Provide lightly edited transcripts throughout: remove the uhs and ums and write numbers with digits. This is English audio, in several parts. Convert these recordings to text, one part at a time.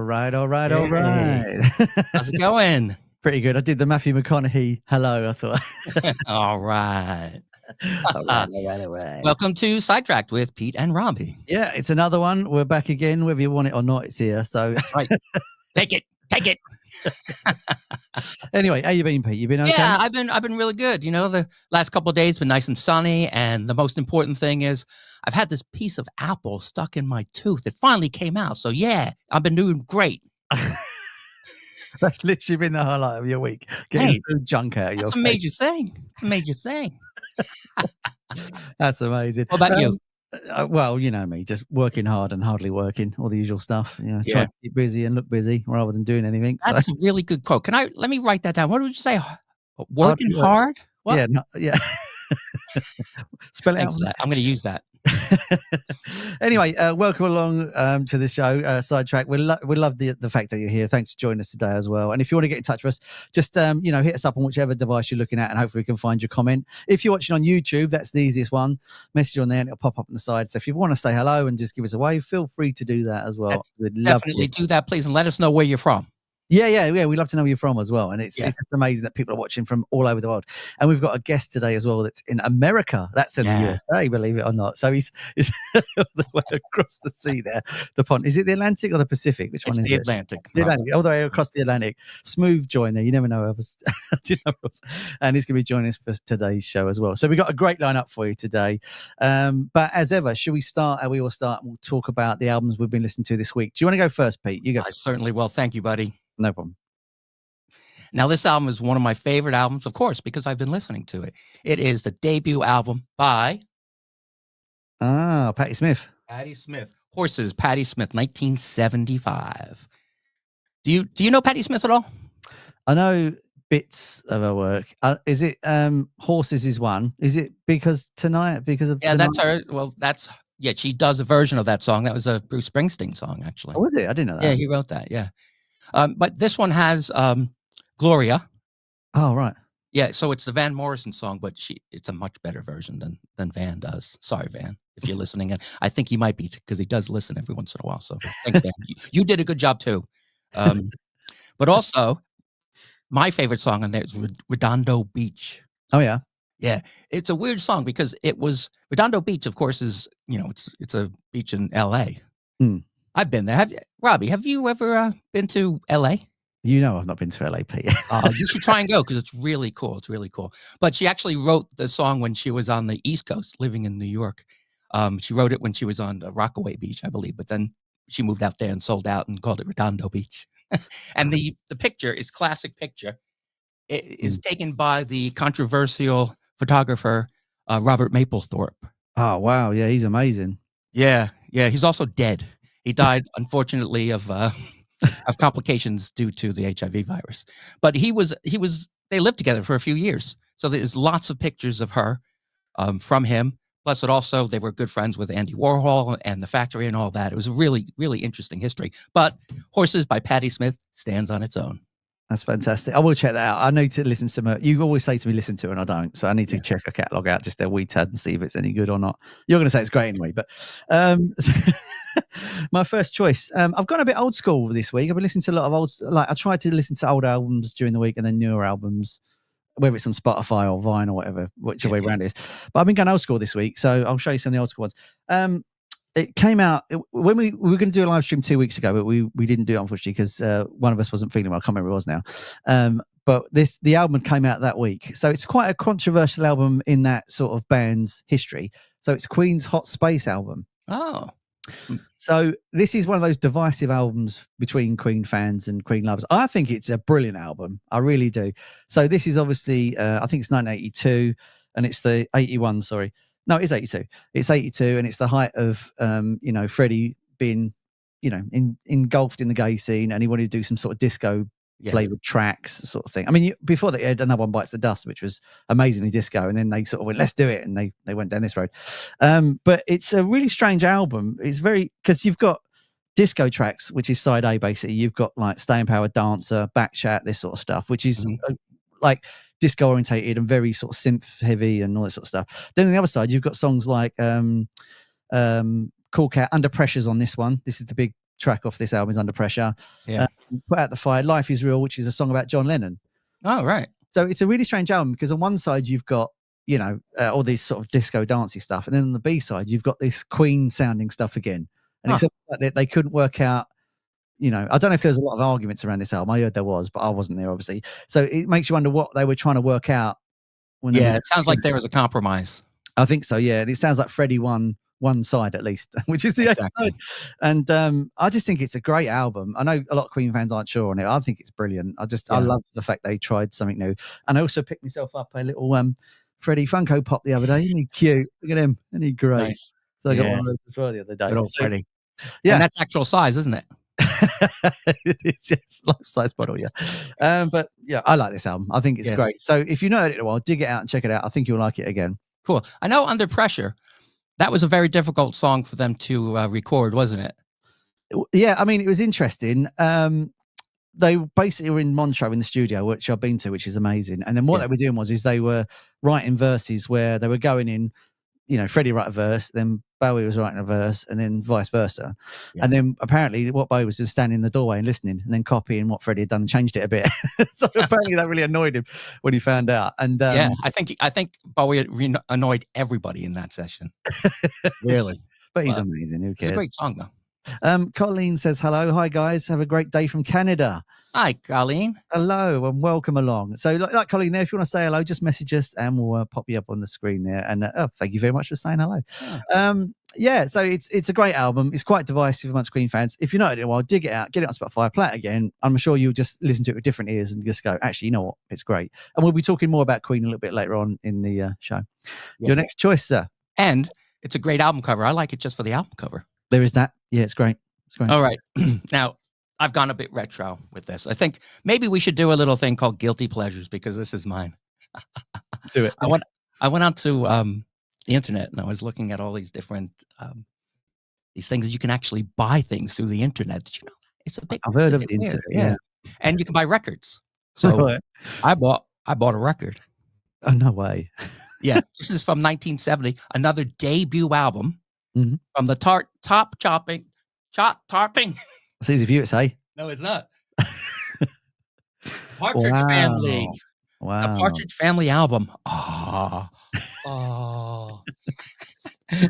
right. Hey. How's it going? Pretty good. I did the Matthew McConaughey hello, I thought. All right. All right. Welcome to Sidetracked with Pete and Robbie. Yeah, it's another one. We're back again, whether you want it or not, it's here. So Right. Take it. Anyway, how you been, Pete? You been okay? Yeah, I've been really good. You know, the last couple of days been nice and sunny, and the most important thing is I've had this piece of apple stuck in my tooth. It finally came out. So yeah, I've been doing great. That's literally been the highlight of your week. Getting food junk out of your That's a face. major thing. It's a major thing. That's amazing. What about you? Well, you know me, just working hard and hardly working, all the usual stuff. You know, try to keep busy and look busy rather than doing anything. That's a really good quote. Let me write that down. What did you say? Working hard? What? Yeah. Spell it Thanks out. for that. I'm going to use that. Anyway, welcome along to the show, Sidetrack. We love the fact that you're here. Thanks for joining us today as well. And if you want to get in touch with us, just hit us up on whichever device you're looking at, and hopefully we can find your comment. If you're watching on YouTube, that's the easiest one. Message on there, and it'll pop up on the side. So if you want to say hello and just give us a wave, feel free to do that as well. Definitely do that, please, and let us know where you're from. Yeah. We'd love to know where you're from as well. And it's just amazing that people are watching from all over the world. And we've got a guest today as well that's in America. That's in the USA, believe it or not. So he's all the way across the sea there. The pond. Is it the Atlantic or the Pacific? Which one is the it? Atlantic. The Atlantic. All the way across the Atlantic. Smooth join there. You never know. And he's going to be joining us for today's show as well. So we've got a great lineup for you today. But as ever, should we start? We will start. We'll talk about the albums we've been listening to this week. Do you want to go first, Pete? You go. I certainly will. Thank you, buddy. No problem. Now, this album is one of my favorite albums, of course, because I've been listening to it. It is the debut album by Pattie Smith. Horses, Pattie Smith, 1975. Do you know Pattie Smith at all? I know bits of her work. Is it Horses is one? Is it because that's her. Well, she does a version of that song. That was a Bruce Springsteen song, actually. Oh, was it? I didn't know that. Yeah, he wrote that. Yeah. But this one has Gloria. Oh, right. Yeah, so it's the Van Morrison song, but it's a much better version than Van does. Sorry, Van, if you're listening. And I think he might be, because he does listen every once in a while. So thanks, Van. You did a good job too. But also, my favorite song on there is Redondo Beach. Oh, yeah. Yeah, it's a weird song because it was Redondo Beach, of course, is, it's a beach in L.A. I've been there. Robbie, have you ever been to L.A.? You know I've not been to LA, Pete. You should try and go, because it's really cool. It's really cool. But she actually wrote the song when she was on the East Coast, living in New York. She wrote it when she was on the Rockaway Beach, I believe. But then she moved out there and sold out and called it Redondo Beach. And the picture is classic picture. It is taken by the controversial photographer Robert Mapplethorpe. Oh, wow. Yeah, he's amazing. Yeah. He's also dead. He died, unfortunately, of complications due to the HIV virus. But they lived together for a few years. So there's lots of pictures of her from him. Plus, they were good friends with Andy Warhol and the Factory and all that. It was a really, really interesting history. But Horses by Pattie Smith stands on its own. That's fantastic. I will check that out. I need to listen to you always say to me, listen to it, and I don't. So I need to check a catalogue out, just their WeTad, and see if it's any good or not. You're going to say it's great anyway. But my first choice, I've gone a bit old school this week. I've been listening to a lot of I tried to listen to old albums during the week and then newer albums, whether it's on Spotify or Vine or whatever, whichever way around it is. But I've been going old school this week, so I'll show you some of the old school ones. It came out when we were going to do a live stream 2 weeks ago, but we didn't do it, unfortunately, because one of us wasn't feeling well. I can't remember who it was now. But the album came out that week. So it's quite a controversial album in that sort of band's history. So it's Queen's Hot Space album. Oh. So this is one of those divisive albums between Queen fans and Queen lovers. I think it's a brilliant album. I really do. So this is obviously, I think it's 1982, and it's the 81, sorry. No, it is 82. It's 82, and it's the height of, Freddie being, engulfed in the gay scene, and he wanted to do some sort of disco flavored tracks sort of thing. I mean, before they had Another One Bites the Dust, which was amazingly disco, and then they sort of went, let's do it, and they went down this road. But it's a really strange album. It's because you've got disco tracks, which is side A, basically. You've got like Staying Power, Dancer, Back Chat, this sort of stuff, which is like disco orientated and very sort of synth heavy and all that sort of stuff. Then on the other side, you've got songs like Cool Cat, Under Pressure's on this one. This is the big track off this album is Under Pressure. Yeah. Put Out the Fire, Life is Real, which is a song about John Lennon. Oh, right. So it's a really strange album because on one side you've got, you know, all these sort of disco dancey stuff, and then on the B side you've got this Queen sounding stuff again. And it's like they couldn't work out, you know, I don't know if there's a lot of arguments around this album. I heard there was, but I wasn't there obviously. So it makes you wonder what they were trying to work out. When it sounds like there was a compromise. I think so, yeah. And it sounds like Freddie won one side at least, which is the episode. And I just think it's a great album. I know a lot of Queen fans aren't sure on it. I think it's brilliant. I love the fact they tried something new. And I also picked myself up a little Freddie Funko Pop the other day. Isn't he cute? Look at him. Isn't he great? Nice. So I got one of those as well the other day. Good old Freddie. Yeah. And that's actual size, isn't it? It's just life-size bottle, yeah. But yeah, I like this album. I think it's great. So if you've not heard it in a while, dig it out and check it out. I think you'll like it again. Cool. I know Under Pressure, that was a very difficult song for them to record, wasn't it? Yeah, I mean, it was interesting. They basically were in Montreux in the studio, which I've been to, which is amazing. And then what they were doing is they were writing verses where they were going in, you know, Freddie wrote a verse, then Bowie was writing a verse, and then vice versa. Yeah. And then apparently what Bowie was just standing in the doorway and listening, and then copying what Freddie had done and changed it a bit. So apparently that really annoyed him when he found out. And I think Bowie annoyed everybody in that session. Really. But he's amazing. Who cares? It's a great song, though. Colleen says, hello. Hi, guys. Have a great day from Canada. Hi, Colleen. Hello and welcome along. So like Colleen there, if you want to say hello, just message us and we'll pop you up on the screen there. And thank you very much for saying hello. Yeah. So it's a great album. It's quite divisive amongst Queen fans. If you're not in it a while, dig it out, get it on Spotify, play it again. I'm sure you'll just listen to it with different ears and just go, actually, you know what? It's great. And we'll be talking more about Queen a little bit later on in the show. Yeah. Your next choice, sir. And it's a great album cover. I like it just for the album cover. There is that. Yeah, it's great. It's great. All right. Now, I've gone a bit retro with this. I think maybe we should do a little thing called Guilty Pleasures because this is mine. Do it. I went onto the internet and I was looking at all these different these things that you can actually buy things through the internet. Did you know that? It's a bit. I've heard of the internet. Yeah, and you can buy records. So I bought a record. Oh no way. Yeah, this is from 1970, another debut album from the top chopping. It's easy for you to say. No, it's not. Partridge Family. Wow. A Partridge Family album. Oh.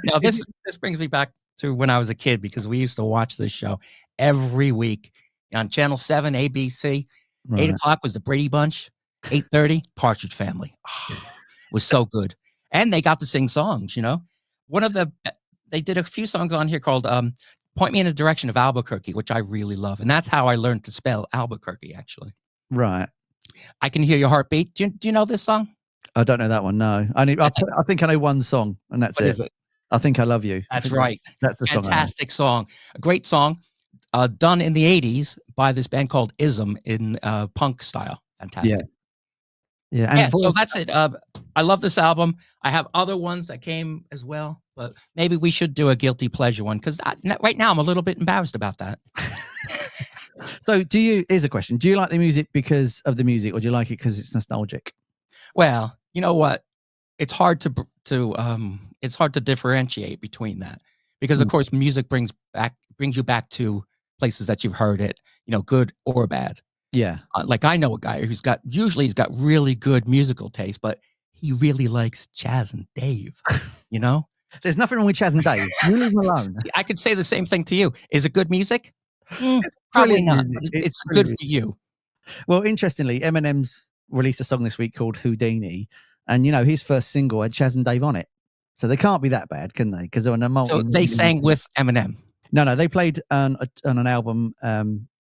Now this brings me back to when I was a kid because we used to watch this show every week on Channel 7, ABC. Right. 8 o'clock was the Brady Bunch. 8:30, Partridge Family. Oh, it was so good. And they got to sing songs, you know. They did a few songs on here called Point Me in the Direction of Albuquerque, which I really love. And that's how I learned to spell Albuquerque, actually. Right. I Can Hear Your Heartbeat. Do you know this song? I don't know that one, no. I think I know one song, and that's it. What is it? I Think I Love You. That's right. That's the song. Fantastic song. A great song done in the 80s by this band called Ism in punk style. Fantastic. Yeah. So that's it. I love this album. I have other ones that came as well. But maybe we should do a guilty pleasure one because right now I'm a little bit embarrassed about that. So here's a question. Do you like the music because of the music or do you like it because it's nostalgic? Well, you know what? It's hard to differentiate between that because of course music brings you back to places that you've heard it, you know, good or bad. Yeah. Like I know a guy who's got really good musical taste, but he really likes Chaz and Dave, you know? There's nothing wrong with Chaz and Dave. You leave him alone. I could say the same thing to you. Is it good music? Probably not. It's good for you. Well, interestingly, Eminem's released a song this week called Houdini, and you know his first single had Chaz and Dave on it, so they can't be that bad, can they? Because they're on a multi. So they sang with Eminem. No, they played on an album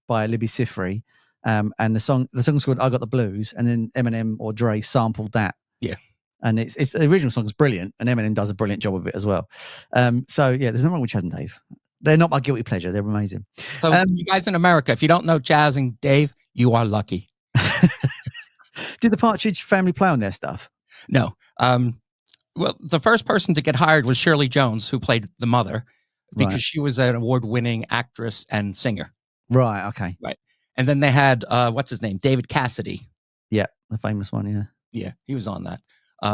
by Libby Sifri, and the song's called "I Got the Blues," and then Eminem or Dre sampled that. Yeah. And it's the original song is brilliant, and Eminem does a brilliant job of it as well. So yeah, there's nothing wrong with Chaz and Dave. They're not my guilty pleasure. They're amazing. So you guys in America, if you don't know Chaz and Dave, you are lucky. Did the Partridge Family play on their stuff? No. Well, the first person to get hired was Shirley Jones, who played the mother, because she was an award-winning actress and singer. Right. Okay. Right. And then they had what's his name, David Cassidy. Yeah, the famous one. Yeah. Yeah, he was on that.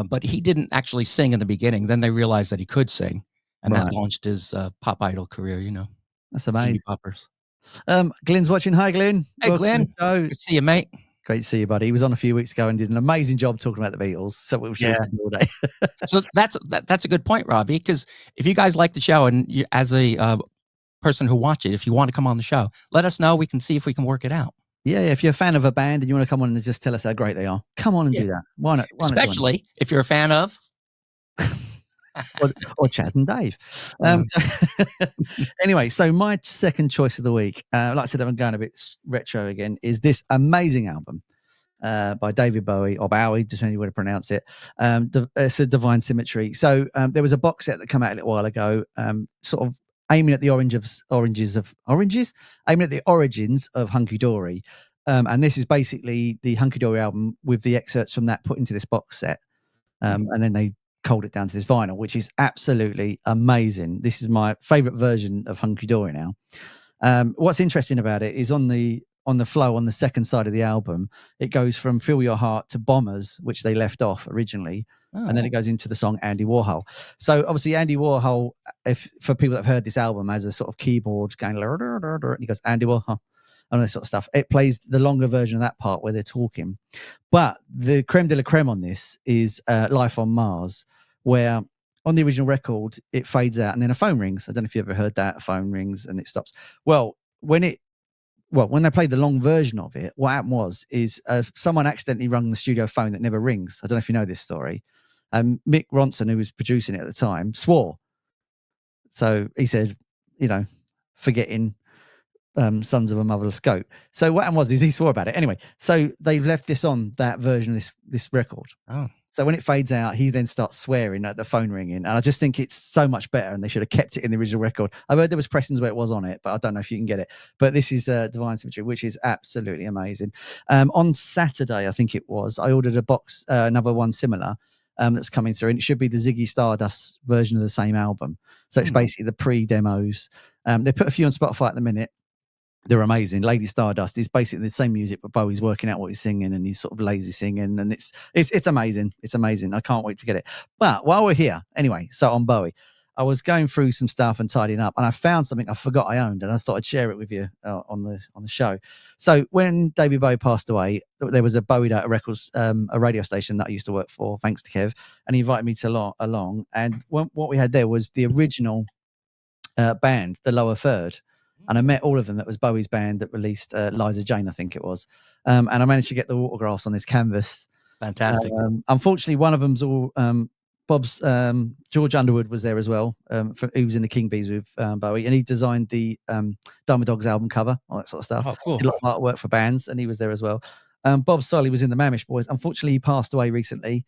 But he didn't actually sing in the beginning. Then they realized that he could sing, and that launched his pop idol career, you know. That's amazing. Poppers. Glenn's watching. Hi, Glenn. Hey, Welcome to Glenn. the show. Good to see you, mate. Great to see you, buddy. He was on a few weeks ago and did an amazing job talking about the Beatles. So we should do all day. So that's a good point, Robbie, because if you guys like the show and you, as a person who watch it, if you want to come on the show, let us know. We can see if we can work it out. Yeah. If you're a fan of a band and you want to come on and just tell us how great they are, come on and do that. Why not? Especially if you're a fan of or Chaz and Dave. Anyway, so my second choice of the week, like I said, I'm going a bit retro again, is this amazing album by David Bowie, or Bowie, depending on how to pronounce it. It's a Divine Symmetry. So there was a box set that came out a little while ago, sort of aiming at the aiming at the origins of Hunky Dory. And this is basically the Hunky Dory album with the excerpts from that put into this box set. And then they culled it down to this vinyl, which is absolutely amazing. This is my favorite version of Hunky Dory now. What's interesting about it is on the flow on the second side of the album, it goes from Feel Your Heart to Bombers, which they left off originally. And then it goes into the song Andy Warhol. So obviously Andy Warhol, for people that have heard this album, has a sort of keyboard going, and he goes Andy Warhol and all this sort of stuff. It plays the longer version of that part where they're talking. But the creme de la creme on this is Life on Mars, where on the original record, it fades out and then a phone rings. I don't know if you ever heard that. A phone rings and it stops. Well, when they played the long version of it, what happened is someone accidentally rung the studio phone that never rings. I don't know if you know this story. Mick Ronson, who was producing it at the time, swore. So he said, forgetting Sons of a Motherless Goat. So what happened is he swore about it. Anyway, so they've left this on that version of this record. Oh. So when it fades out, he then starts swearing at the phone ringing. And I just think it's so much better and they should have kept it in the original record. I've heard there was pressings where it was on it, but I don't know if you can get it. But this is Divine Symmetry, which is absolutely amazing. On Saturday, I think it was, I ordered a box, another one similar, that's coming through. And it should be the Ziggy Stardust version of the same album. So it's basically the pre-demos. They put a few on Spotify at the minute. They're amazing. Lady Stardust is basically the same music, but Bowie's working out what he's singing and he's sort of lazy singing, and it's amazing. It's amazing. I can't wait to get it. But while we're here, anyway, so on Bowie, I was going through some stuff and tidying up, and I found something I forgot I owned, and I thought I'd share it with you on the show. So when David Bowie passed away, there was a Bowie Records, a radio station that I used to work for, thanks to Kev, and he invited me to along. And what we had there was the original band, the Lower Third. And I met all of them. That was Bowie's band that released Liza Jane, I think it was. And I managed to get the autographs on this canvas. Fantastic. Unfortunately, one of them's all Bob's. George Underwood was there as well. He was in the King Bees with Bowie, and he designed the Dharma Dogs album cover, all that sort of stuff. Oh, cool. Did a lot of artwork for bands, and he was there as well. Bob Solly was in the Mamish Boys. Unfortunately, he passed away recently.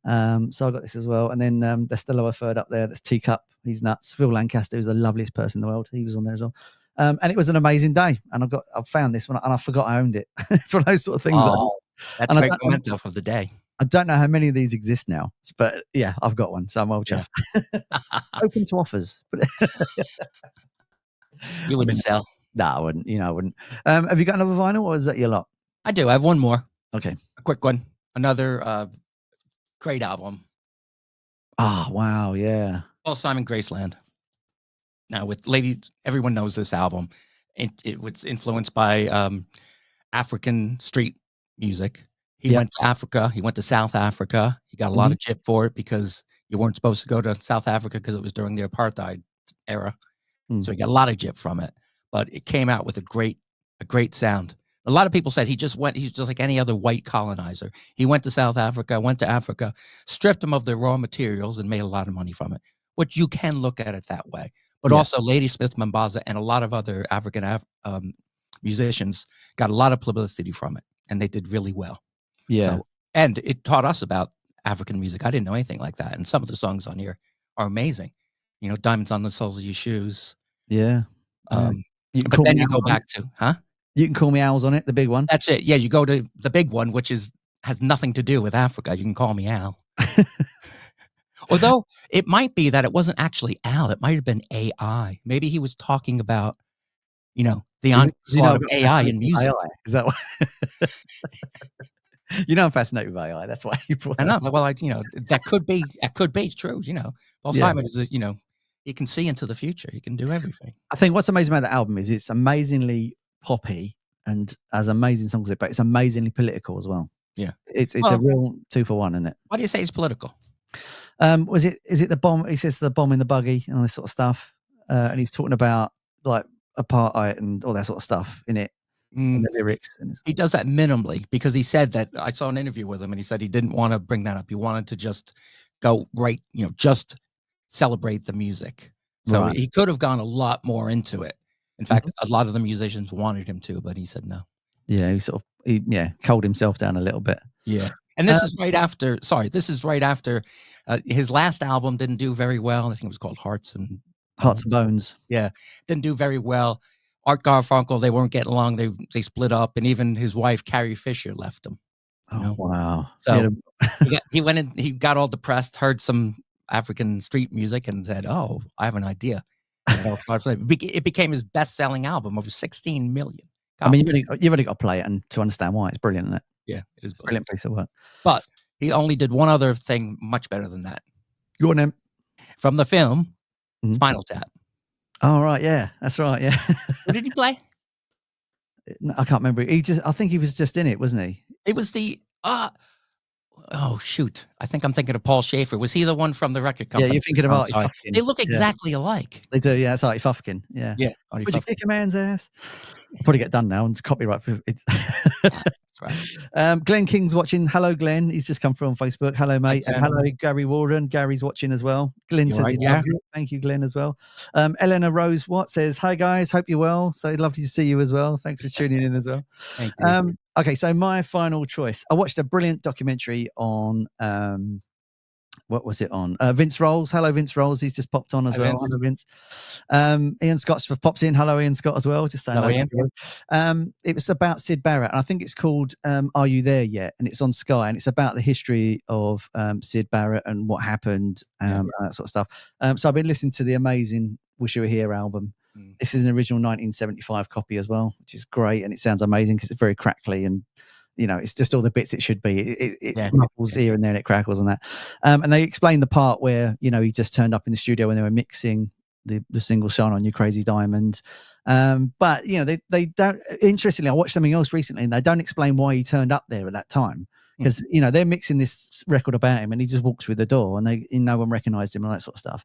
So I got this as well. And then there's the Lower Third up there. That's Teacup. He's nuts. Phil Lancaster, who's the loveliest person in the world. He was on there as well. And it was an amazing day, and I found this one, and I forgot I owned it. It's one of those sort of things. That's a great memento of the day. I don't know how many of these exist now, but yeah, I've got one, so I'm well chuffed. Open to offers. You wouldn't sell? No, I wouldn't. I wouldn't. Have you got another vinyl, or is that your lot? I do. I have one more. Okay, a quick one. Another great album. Oh wow, yeah. Paul Simon, Graceland. Now, everyone knows this album. It was influenced by African street music. He went to Africa. He went to South Africa. He got a lot of jip for it because you weren't supposed to go to South Africa because it was during the apartheid era. So he got a lot of jip from it. But it came out with a great sound. A lot of people said he's just like any other white colonizer. He went to South Africa, went to Africa, stripped them of their raw materials and made a lot of money from it, which you can look at it that way. But also Ladysmith Mombasa and a lot of other African musicians got a lot of publicity from it, and they did really well. Yeah. And it taught us about African music. I didn't know anything like that. And some of the songs on here are amazing. Diamonds on the Soles of Your Shoes. Yeah. But then you go back to, You Can Call Me Owls on it, the big one. That's it. Yeah, you go to the big one, which has nothing to do with Africa. You Can Call Me Al. Although it might be that it wasn't actually Al. It might have been AI. Maybe he was talking about, the onslaught of AI in music. AI. Is that why? I'm fascinated with AI. That's why you brought I know. Well, that could be. It could be true. Paul Simon is, he can see into the future. He can do everything. I think what's amazing about the album is it's amazingly poppy and has amazing songs in it, but it's amazingly political as well. Yeah. It's a real 2-for-1, isn't it? Why do you say it's political? Is it the bomb? He says the bomb in the buggy and all this sort of stuff. And he's talking about like apartheid and all that sort of stuff in it. And the lyrics. He does that minimally because he said that I saw an interview with him and he said he didn't want to bring that up. He wanted to just go right, just celebrate the music. So he could have gone a lot more into it. In fact, a lot of the musicians wanted him to, but he said no. Yeah, he culled himself down a little bit. Yeah. And this is right after, his last album didn't do very well. I think it was called Hearts and Bones. Yeah. Didn't do very well. Art Garfunkel, they weren't getting along. They split up, and even his wife, Carrie Fisher, left him. Oh, wow. So he went in, he got all depressed, heard some African street music, and said, "Oh, I have an idea." It became his best-selling album, over 16 million. I mean, you've only got to play it and to understand why. It's brilliant, isn't it? Yeah, it is a brilliant piece of work. But he only did one other thing much better than that. Go on, then. From the film, Spinal Tap. Oh, right, yeah, that's right, yeah. What did he play? I can't remember. I think he was just in it, wasn't he? It was the oh shoot! I think I'm thinking of Paul Schaefer. Was he the one from the record company? Yeah, you're thinking of Artie Fufkin. They look exactly alike. They do, yeah. It's Artie Fufkin. Yeah, yeah. Would you kick a man's ass? Probably get done now and it's copyright. It's That's right. Glenn King's watching. Hello, Glenn. He's just come through on Facebook. Hello, mate. And hello, Gary Warden. Gary's watching as well. Glenn says he loves it. Thank you, Glenn, as well. Eleanor Rose Watt says, "Hi guys, hope you're well. So lovely to see you as well. Thanks for tuning in as well." Thank you. Okay, so my final choice. I watched a brilliant documentary on what was it on? Vince Rolls. Hello, Vince Rolls. He's just popped on as well. Hello, Vince. Ian Scott pops in. Hello, Ian Scott as well. Just saying hello. Ian. It was about Syd Barrett, and I think it's called Are You There Yet? And it's on Sky, and it's about the history of Syd Barrett and what happened, and that sort of stuff. So I've been listening to the amazing Wish You Were Here album. This is an original 1975 copy as well, which is great, and it sounds amazing because it's very crackly and it's just all the bits it should be. It muffles here and there and it crackles and that. And they explain the part where, he just turned up in the studio when they were mixing the single Shine On You Crazy Diamond. But, they don't, interestingly, I watched something else recently and they don't explain why he turned up there at that time. Because, they're mixing this record about him and he just walks through the door and no one recognized him and that sort of stuff.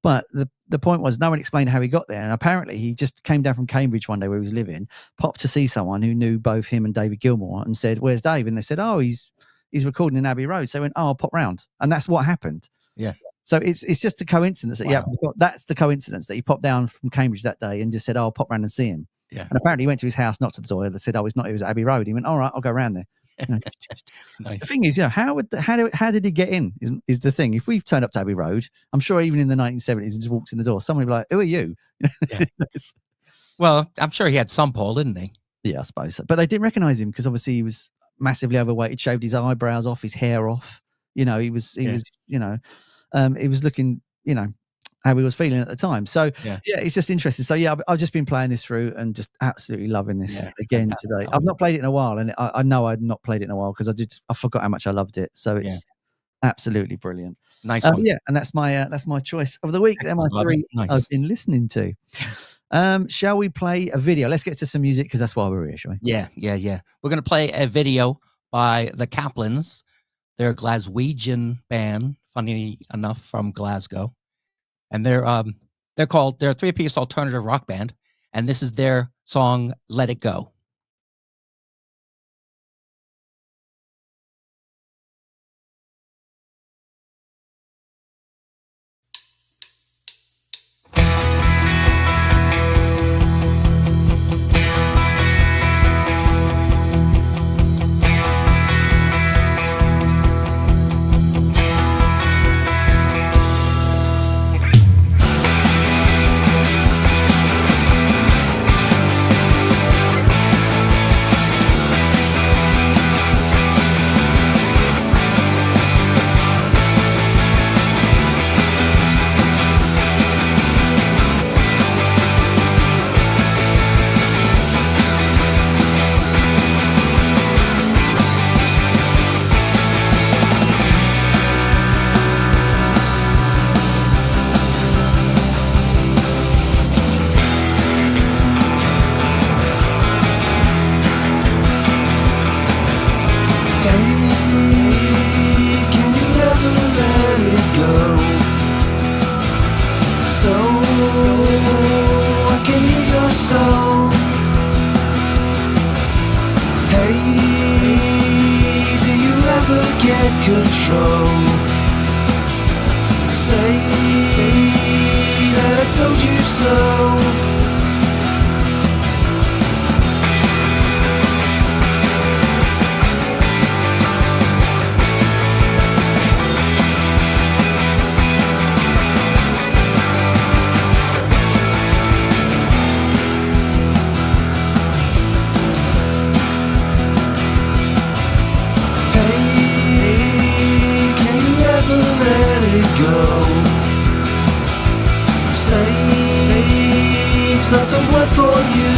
But the point was, no one explained how he got there. And apparently he just came down from Cambridge one day where he was living, popped to see someone who knew both him and David Gilmour and said, "Where's Dave?" And they said, "Oh, he's recording in Abbey Road." So they went, "Oh, I'll pop round." And that's what happened. Yeah. So it's just a coincidence that that's the coincidence that he popped down from Cambridge that day and just said, "Oh, I'll pop round and see him." Yeah. And apparently he went to his house, knocked at the door. They said, "Oh, he's not. He was at Abbey Road." He went, "All right, I'll go round there." Nice. The thing is, how did he get in? Is the thing. If we've turned up to Abbey Road, I'm sure even in the 1970s and just walked in the door, someone would be like, "Who are you?" Well, I'm sure he had some pull, didn't he? Yeah, I suppose so. But they didn't recognize him because obviously he was massively overweight. He'd shaved his eyebrows off, his hair off. He was looking, how he was feeling at the time. So it's just interesting. So I've just been playing this through and just absolutely loving this again today. I've not played it in a while, and I know I'd not played it in a while because I forgot how much I loved it. So it's absolutely brilliant. Nice one. And that's my choice of the week. They're my three I've been listening to. Shall we play a video? Let's get to some music because that's why we're here, shall we? Yeah. We're gonna play a video by the Kaplans. They're a Glaswegian band, funny enough, from Glasgow. And they're a 3-piece alternative rock band, and this is their song "Let It Go." So I can hear your soul. Hey, do you ever get control? Say that I told you so. Go. Say it's not the word for you.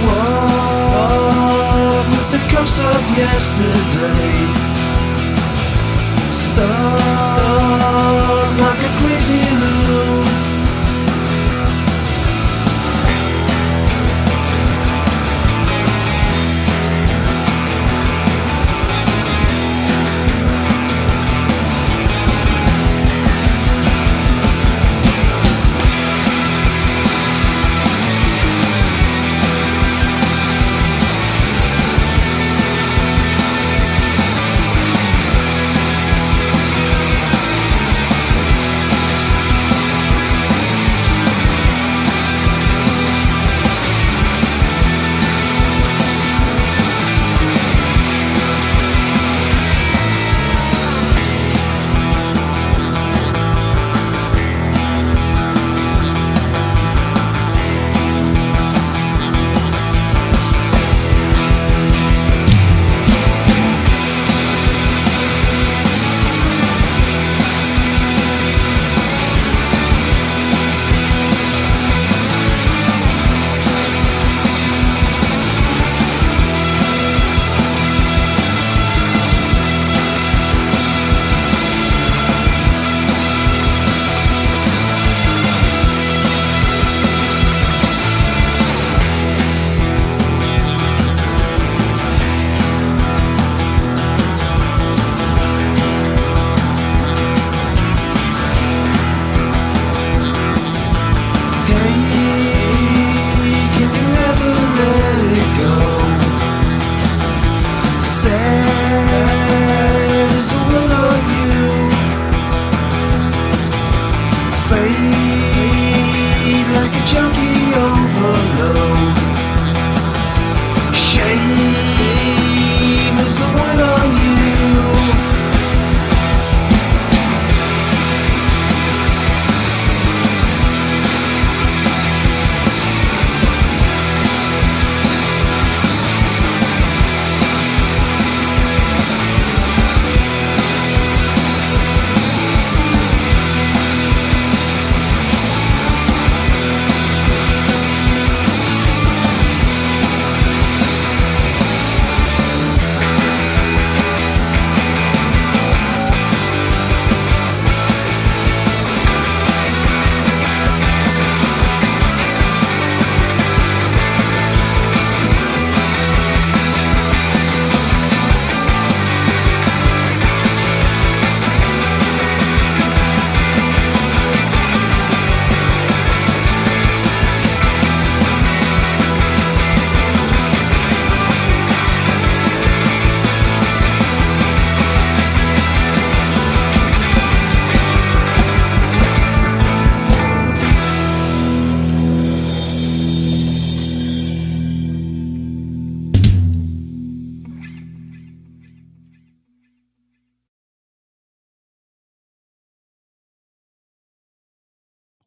Walk with the curse of yesterday. Start like a crazy loon.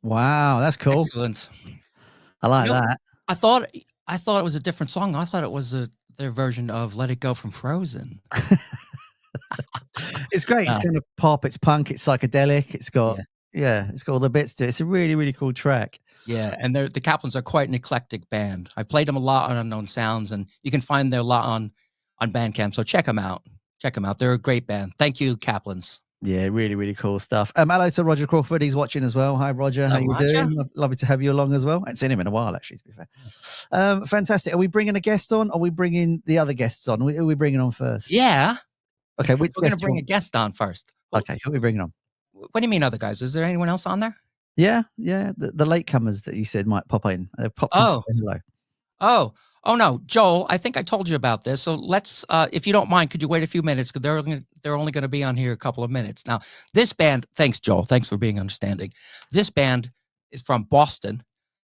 Wow, that's cool. Excellent. I like You know, that. I thought it was a different song. I thought it was their version of "Let It Go" from Frozen. It's great. It's Wow. kind of pop. It's punk. It's psychedelic. It's got Yeah. it's got all the bits to it. It's a really really cool track. Yeah, and the Kaplans are quite an eclectic band. I played them a lot on Unknown Sounds, and you can find their lot on Bandcamp. So check them out. Check them out. They're a great band. Thank you, Kaplans. Yeah, really really cool stuff. Hello to Roger Crawford. He's watching as well. Hi Roger, how Hello, you Roger. doing? Lovely to have you along as well. I haven't seen him in a while actually. To be fair, fantastic. Are we bringing a guest on? Or are we bringing the other guests on? Who are we bringing on first? Yeah. Okay, which We're going to guest? bring a guest on first. Okay, who are we bringing on? What do you mean, other guys? Is there anyone else on there? Yeah. The latecomers that you said might pop in. They've popped in to Oh. say hello. Oh no, Joel, I think I told you about this. So let's, if you don't mind, could you wait a few minutes? Because they're only going to be on here a couple of minutes. Now, this band, thanks, Joel. Thanks for being understanding. This band is from Boston.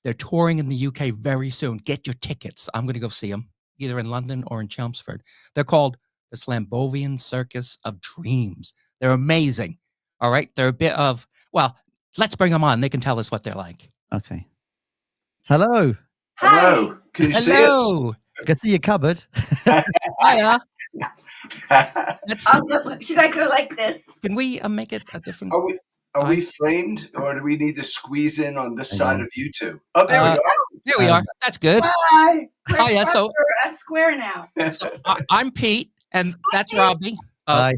They're touring in the UK very soon. Get your tickets. I'm going to go see them, either in London or in Chelmsford. They're called the Slambovian Circus of Dreams. They're amazing. All right. They're a bit of, well, let's bring them on. They can tell us what they're like. Okay. Hello. Hello. Can you see us? Hello. Get to your cupboard. Hiya. Should I go like this? Can we make it a different? Are we framed, or do we need to squeeze in on this Hang side on. of YouTube? Oh, there we go. There we are. That's good. Hi. Oh yeah. So We're a square now. I'm Pete, and that's Robbie. Hi.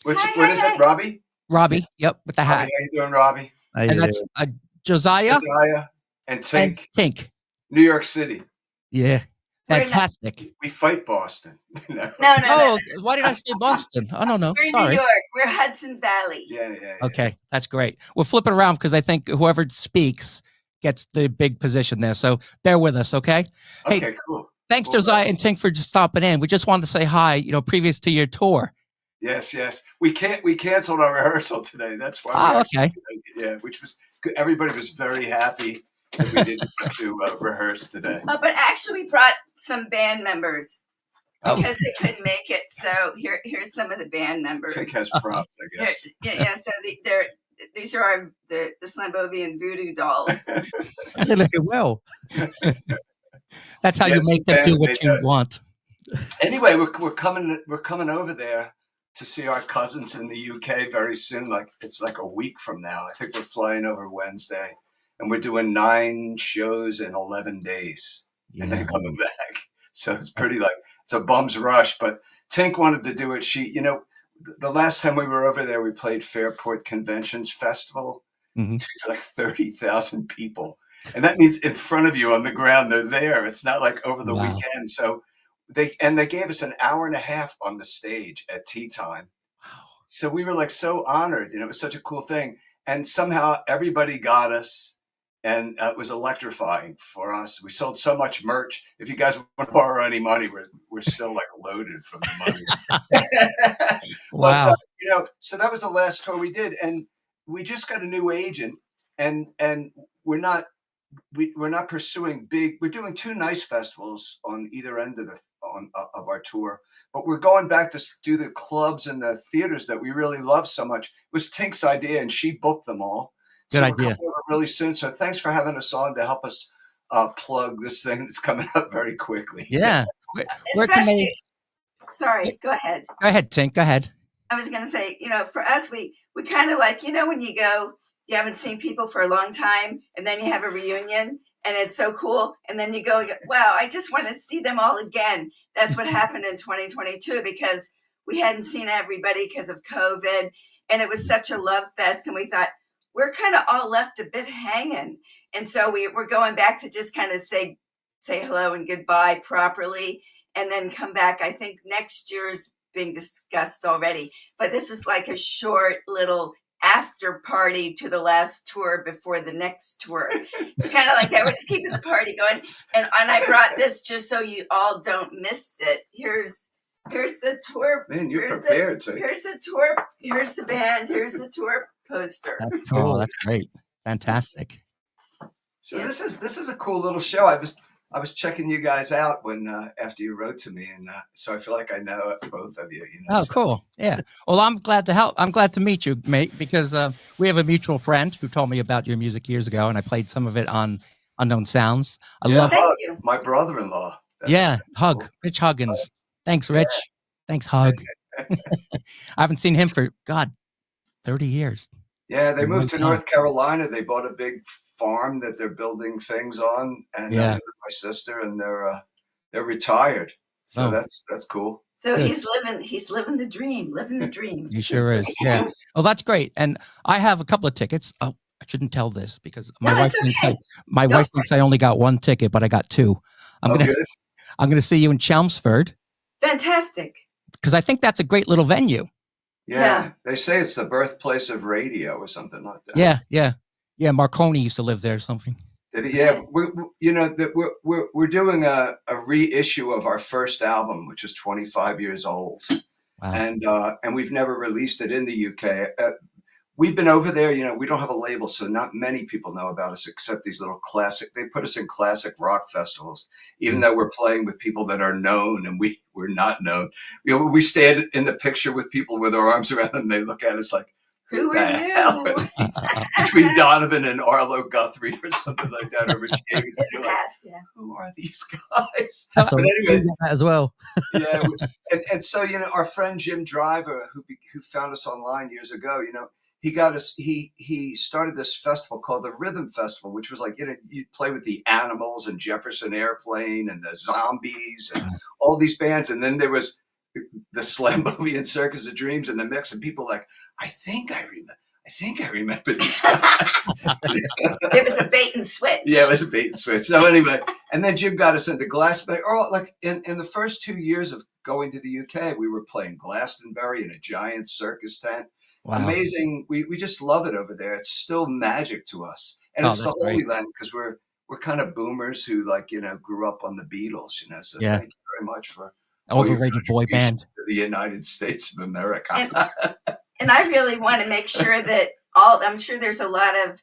What Hi, is hi. it, Robbie? Robbie. Yep, with the Robbie, hat. how you doing, Robbie? How you And that's doing? Josiah Isaiah and and Tink, Tink. New York City. Yeah. We're in Fantastic. We fight Boston. No. No. Oh, why did I say Boston? I don't know. We're in Sorry. New York. We're Hudson Valley. Yeah. Okay, that's great. We'll flip it around because I think whoever speaks gets the big position there. So bear with us, okay? Hey, Okay, cool. thanks, Cool. Josiah and Tink, for just stopping in. We just wanted to say hi, previous to your tour. Yes. We canceled our rehearsal today. That's why. Oh, okay. Yeah, which was good. Everybody was very happy that we didn't have to rehearse today. Oh, but actually we brought some band members Oh. because they couldn't make it. So here's some of the band members. Tink has props, I guess. Yeah. So these are the Slambovian voodoo dolls. They're looking well. That's how you Yes, make them do band what made you us. want. Anyway, we're coming over there to see our cousins in the UK very soon. It's like a week from now. I think we're flying over Wednesday, and we're doing 9 shows in 11 days, and then coming back. So it's pretty it's a bum's rush. But Tink wanted to do it. The last time we were over there, we played Fairport Conventions Festival Mhm. to like 30,000 people, and that means in front of you on the ground. They're there. It's not like over the Wow. weekend. So they gave us an hour and a half on the stage at tea time. Wow. So we were so honored, and it was such a cool thing. And somehow everybody got us, and it was electrifying for us. We sold so much merch. If you guys want to borrow any money, we're still loaded from the money. Wow. But, so that was the last tour we did, and we just got a new agent, and we're not pursuing big. We're doing 2 nice festivals on either end of of our tour, but we're going back to do the clubs and the theaters that we really love so much. It was Tink's idea, and she booked them all. Good So idea. we're coming over really soon. So thanks for having us on to help us plug this thing that's coming up very quickly. Yeah. Where can they? Sorry, go ahead. Go ahead, Tink. Go ahead. I was going to say, for us, we kind of when you go, you haven't seen people for a long time, and then you have a reunion, and it's so cool. And then you go, wow, I just want to see them all again. That's what happened in 2022 because we hadn't seen everybody because of COVID, and it was such a love fest. And we thought, we're kind of all left a bit hanging. And so we're going back to just kind of say hello and goodbye properly, and then come back. I think next year's being discussed already, but this was like a short little after party to the last tour before the next tour. It's kind of like that. We're just keeping the party going. And I brought this just so you all don't miss it. Here's the tour. Man, you're prepared. Here's the tour. Here's the band. Here's the tour poster. That's Oh, cool. that's great. Fantastic. So this is a cool little show. I was checking you guys out when after you wrote to me, and so I feel like I know both of you. Oh, cool. Yeah. Well, I'm glad to help. I'm glad to meet you, mate, because we have a mutual friend who told me about your music years ago, and I played some of it on Unknown Sounds. I love it. Thank you. My brother-in-law. Yeah. Hug. Rich Huggins. Thanks, Rich. Thanks, Hug. I haven't seen him for, 30 years. Yeah, they moved to Okay. North Carolina. They bought a big farm that they're building things on, and Yeah. with my sister, and they're retired. So Oh. that's cool. So Good. he's living the dream, He sure is. Yeah. Well, that's great. And I have a couple of tickets. Oh, I shouldn't tell this because my No, wife it's thinks okay. my Go wife for thinks I only got 1 ticket, but I got 2. I'm Good. gonna see you in Chelmsford Fantastic. because I think that's a great little venue. Yeah. They say it's the birthplace of radio or something like that. Yeah. Marconi used to live there or something. Did it? Yeah, we're doing a reissue of our first album, which is 25 years old. Wow. And we've never released it in the UK. We've been over there, we don't have a label, so not many people know about us except these little they put us in classic rock festivals, even though we're playing with people that are known and we're not known. We stand in the picture with people with our arms around them. They look at us like, who are you? Between Donovan and Arlo Guthrie or something like that, or Rich Davis. Like, who are these guys? But anyway, that as well. Yeah, and so our friend Jim Driver, who found us online years ago, he got us. He started this festival called the Rhythm Festival, which was like you'd play with the Animals and Jefferson Airplane and the Zombies and all these bands, and then there was the Slambovian Circus of Dreams in the mix, and people like, I think I remember these guys. It was a bait and switch. Yeah, it was a bait and switch. So anyway, and then Jim got us into Glastonbury. Or like in the first 2 years of going to the UK, we were playing Glastonbury in a giant circus tent. Wow. Amazing. We just love it over there. It's still magic to us. And it's the Holy Land because we're kind of boomers who grew up on the Beatles, So thank you very much for overrated boy band to the United States of America. And I really want to make sure that I'm sure there's a lot of,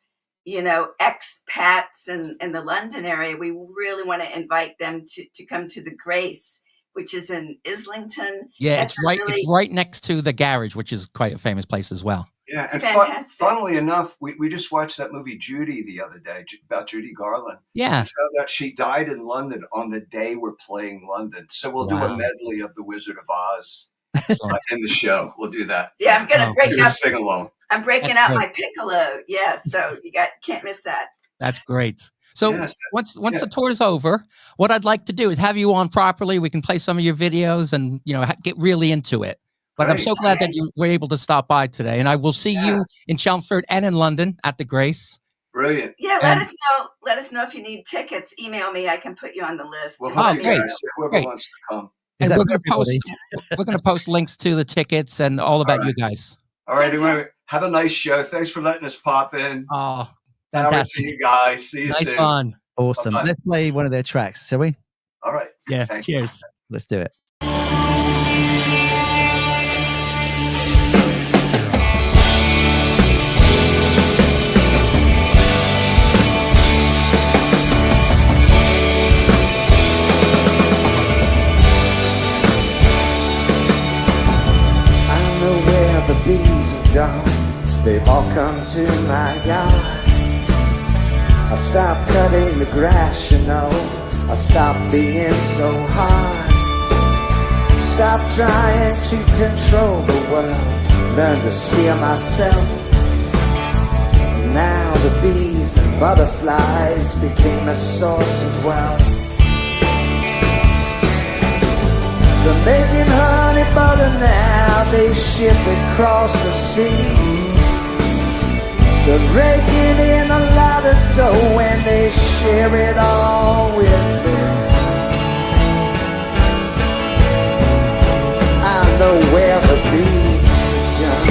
expats in the London area. We really want to invite them to come to the Grace, which is in Islington. Yeah, it's right next to the Garage, which is quite a famous place as well. Yeah, and funnily enough, we just watched that movie Judy the other day about Judy Garland. Yeah. And found out she died in London on the day we're playing London. So we'll do a medley of The Wizard of Oz in the show. We'll do that. Yeah, I'm going to break out. Sing along. I'm breaking out my piccolo. Yeah, so can't miss that. That's great. So once the tour is over, what I'd like to do is have you on properly. We can play some of your videos and get really into it. But I'm so glad that you were able to stop by today. And I will see you in Chelmsford and in London at the Grace. Brilliant. Yeah, let us know. Let us know if you need tickets. Email me. I can put you on the list. Well, great. Whoever wants to come. And we're going to post links to the tickets and all about you guys. All right. Anyway, have a nice show. Thanks for letting us pop in. Oh, fantastic. See you guys. See you soon. Nice fun. Awesome. Bye-bye. Let's play one of their tracks, shall we? All right. Yeah. Thank Cheers. You. Let's do it. The bees have gone, they've all come to my yard. I stopped cutting the grass, I stopped being so hard. Stopped trying to control the world, learned to steer myself. Now the bees and butterflies became a source of wealth. They're making honey butter now, they ship across the sea. They're raking in a lot of dough and they share it all with me. I know where the bees have gone.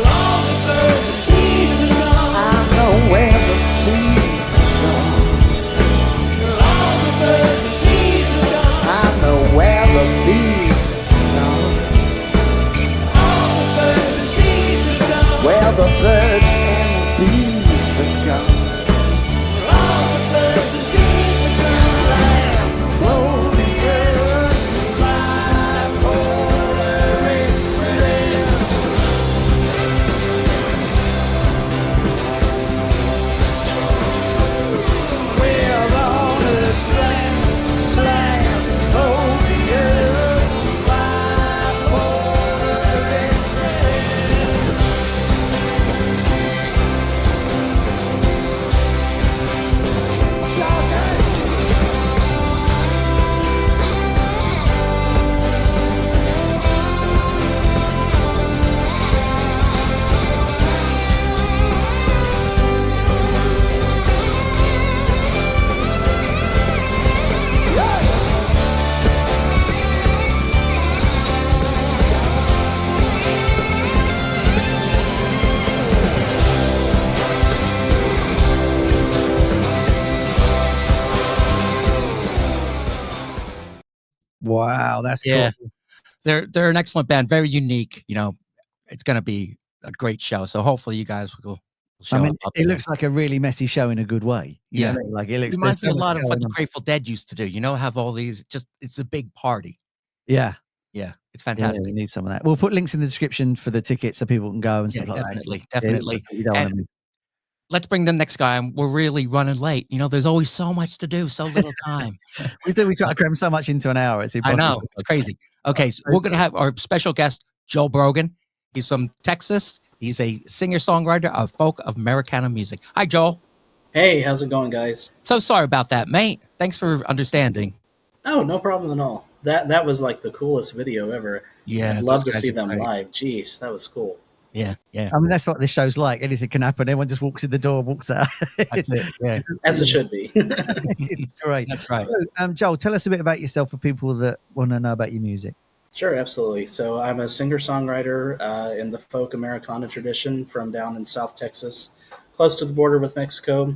All the birds and bees are gone. I know where the bees have gone. All the birds and bees are gone. I know where the bees have gone. All the birds and bees have gone. Where the birds and bees have gone. All the birds and bees have gone. Slam over the earth, fly over express. We're on a slam. Wow, that's Yeah. cool. They're an excellent band, very unique. You know, it's going to be a great show. So hopefully you guys will show I mean, up. it looks like a really messy show in a good way. You know Yeah. what I mean? Like it It looks. reminds me there's a so lot much of what going the on. Grateful Dead used to do. You know, have all these it's a big party. Yeah. Yeah, it's Yeah, fantastic. we need some of that. We'll put links in the description for the tickets so people can go and Yeah, stuff like definitely, that. definitely. That's what you don't want And to miss. let's bring the next guy. We're really running late. You know, there's always so much to do, so little time. We try to cram so much into an hour. It's I impossible. know, it's crazy. Okay, so we're going to have our special guest, Joel Brogan. He's from Texas. He's a singer-songwriter of folk Americana music. Hi, Joel. Hey, how's it going, guys? So sorry about that, mate. Thanks for understanding. Oh, no problem at all. That was like the coolest video ever. Yeah, I'd love those to guys see are them great. live. Jeez, that was cool. Yeah. I mean, that's what this show's like. Anything can happen. Everyone just walks in the door, walks out. That's it. Yeah, As it should be. It's great. that's right. So, Joel, tell us a bit about yourself for people that want to know about your music. Sure, absolutely. So I'm a singer-songwriter in the folk Americana tradition from down in South Texas, close to the border with Mexico.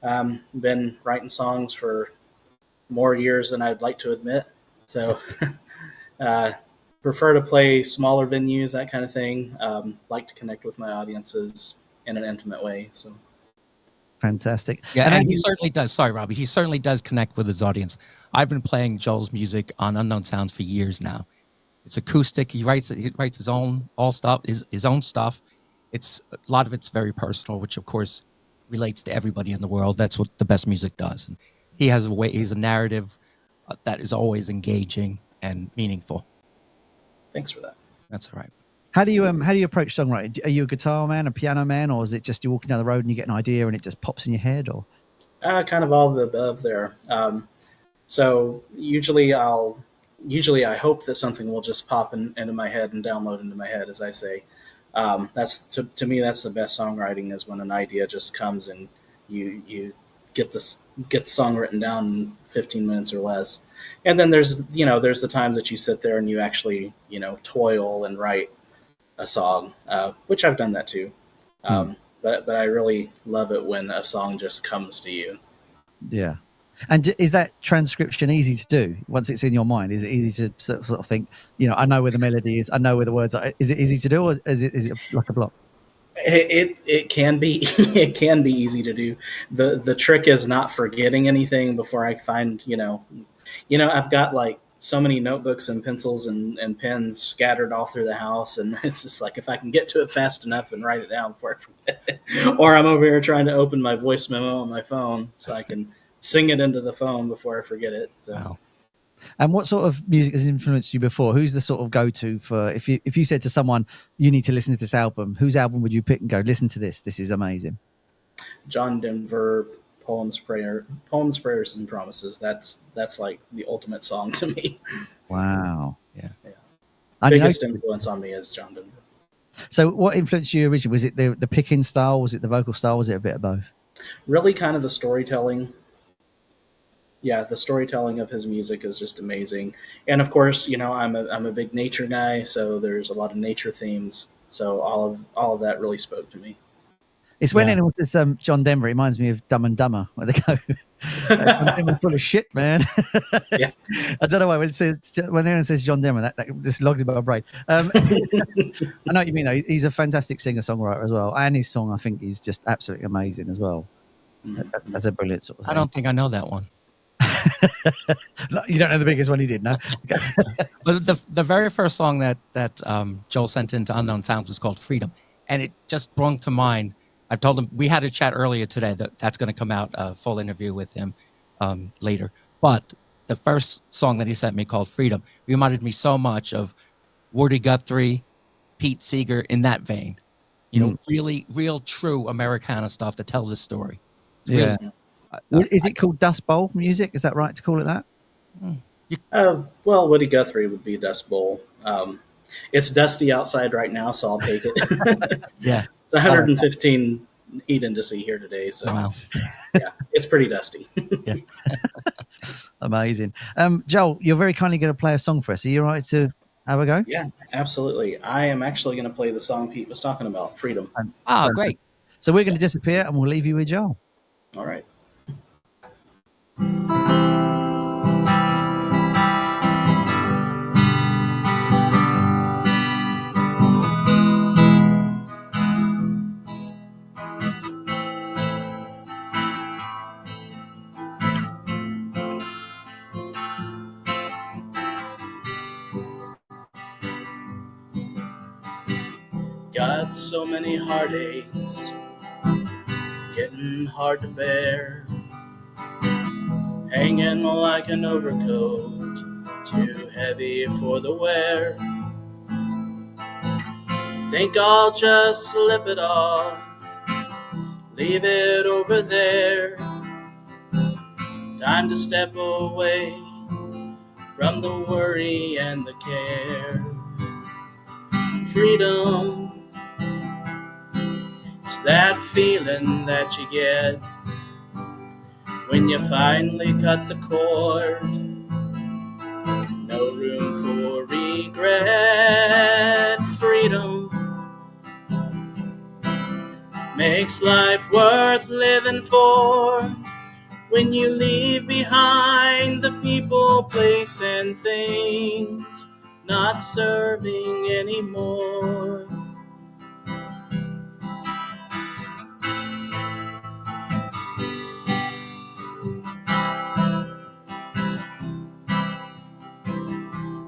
Been writing songs for more years than I'd like to admit. So prefer to play smaller venues, that kind of thing. Like to connect with my audiences in an intimate way. So Fantastic. Yeah, And and as he you- certainly does. Sorry, Robbie. He certainly does connect with his audience. I've been playing Joel's music on Unknown Sounds for years now. It's acoustic. He writes his own his own stuff. It's a lot of it's very personal, which of course relates to everybody in the world. That's what the best music does. And he has a way. He's a narrative that is always engaging and meaningful. thanks for that. That's all right. how do you approach songwriting? Are you a guitar man, a piano man, or is it just you're walking down the road and you get an idea and it just pops in your head? Or Kind of all of the above there. So usually I hope that something will just pop into my head and download into my head, as I say. That's to me, that's the best songwriting, is when an idea just comes and you get the song written down in 15 minutes or less. And then there's the times that you sit there and you actually, toil and write a song, which I've done that too. But I really love it when a song just comes to you. yeah. And is that transcription easy to do once it's in your mind? Is it easy to sort of think, I know where the melody is, I know where the words are? Is it easy to do, or is it like a block? It can be it can be easy to do. The trick is not forgetting anything before I find I've got like so many notebooks and pencils and pens scattered all through the house, and it's just like if I can get to it fast enough and write it down before I forget it. Or I'm over here trying to open my voice memo on my phone so I can sing it into the phone before I forget it. So. Wow. And what sort of music has influenced you before? Who's the sort of go-to for if you said to someone, you need to listen to this album, whose album would you pick and go, listen to this is amazing? John Denver, Poems, Prayers, and Promises. That's like the ultimate song to me. Wow. Yeah. Biggest influence on me is John Denver. So what influenced you originally? Was it the picking style? Was it the vocal style? Was it a bit of both? Really kind of the storytelling. Yeah, the storytelling of his music is just amazing. And of course, I'm a big nature guy, so there's a lot of nature themes. So all of that really spoke to me. It's when anyone says John Denver, it reminds me of Dumb and Dumber, where they go, John Denver's full of shit, man. Yeah. I don't know why when anyone says John Denver, that just logs in my brain. I know what you mean, though. He's a fantastic singer-songwriter as well. And his song, I think, is just absolutely amazing as well. That's a brilliant sort of thing. I don't think I know that one. You don't know the biggest one he did, no? But the very first song that Joel sent into Unknown Sounds was called Freedom. And it just brung to mind. I've told him, we had a chat earlier today that's going to come out, a full interview with him later. But the first song that he sent me called Freedom reminded me so much of Woody Guthrie, Pete Seeger, in that vein. Really, real, true Americana stuff that tells a story. It's Yeah. really, Is it called Dust Bowl music? Is that right to call it that? Well, Woody Guthrie would be Dust Bowl. It's dusty outside right now, so I'll take it. yeah. It's 115 heat indice here today, so Wow. yeah, it's pretty dusty. Amazing. Joel, you're very kindly going to play a song for us. Are you all right to have a go? Yeah, absolutely. I am actually going to play the song Pete was talking about, Freedom. Oh, great. So we're going to disappear and we'll leave you with Joel. All right. got so many heartaches, getting hard to bear, hanging like an overcoat, too heavy for the wear. Think I'll just slip it off, leave it over there. Time to step away from the worry and the care. Freedom, it's that feeling that you get when you finally cut the cord. No room for regret. Freedom makes life worth living for. When you leave behind the people, place, and things not serving anymore.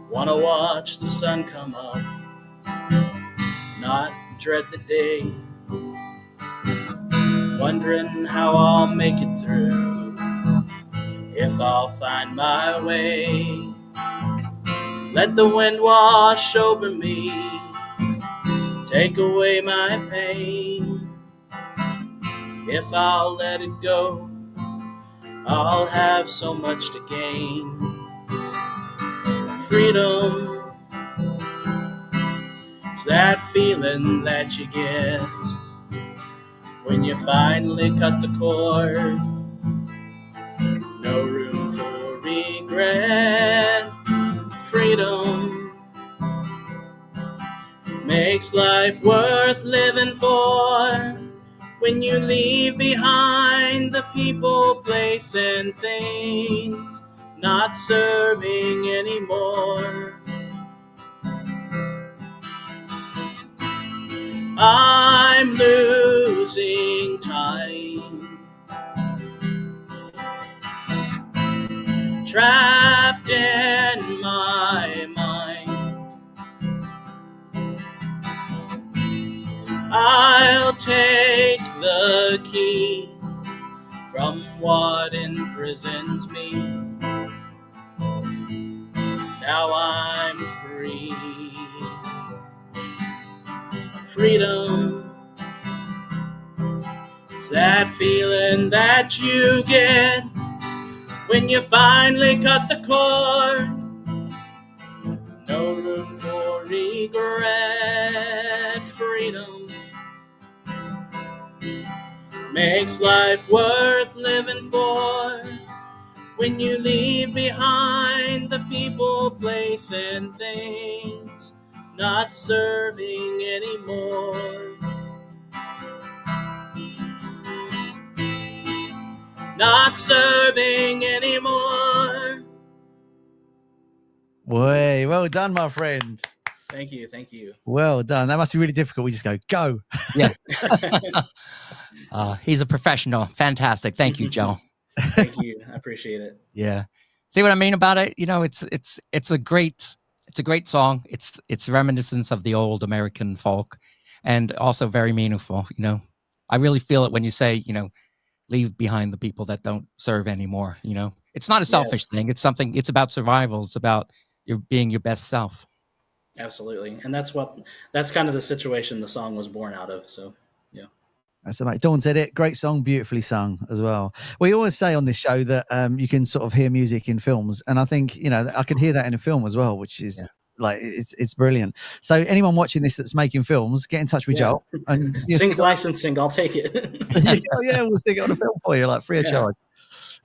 Wanna watch the sun come up, not dread the day. Wondering how I'll make it through, if I'll find my way. Let the wind wash over me, take away my pain. If I'll let it go, I'll have so much to gain. Freedom, it's that feeling that you get when you finally cut the cord. No room for regret. Freedom makes life worth living for. When you leave behind the people, place, and things not serving anymore. I'm losing time, trapped in my mind. I'll take the key from what imprisons me. Now I'm free. Freedom, it's that feeling that you get when you finally cut the cord. No room for regret. Freedom makes life worth living for. When you leave behind the people, place, and things not serving anymore. Not serving anymore. Way, well done, my friend. Thank you, thank you. Well done. That must be really difficult. We just go. Yeah. He's a professional. Fantastic. Thank you, Joe. Thank you. I appreciate it. Yeah. See what I mean about it? You know, it's a great song. It's reminiscence of the old American folk, and also very meaningful. You know, I really feel it when you say, you know, leave behind the people that don't serve anymore. You know, it's not a selfish thing. It's something. It's about survival. It's about being your best self. Absolutely, and that's kind of the situation the song was born out of. So, yeah. That's amazing. Dawn said it. Great song, beautifully sung as well. We always say on this show that you can sort of hear music in films, and I think, you know, I could hear that in a film as well, which is like it's brilliant. So anyone watching this that's making films, get in touch with Joel and sync licensing. I'll take it. We'll stick it on a film for you, like free of charge.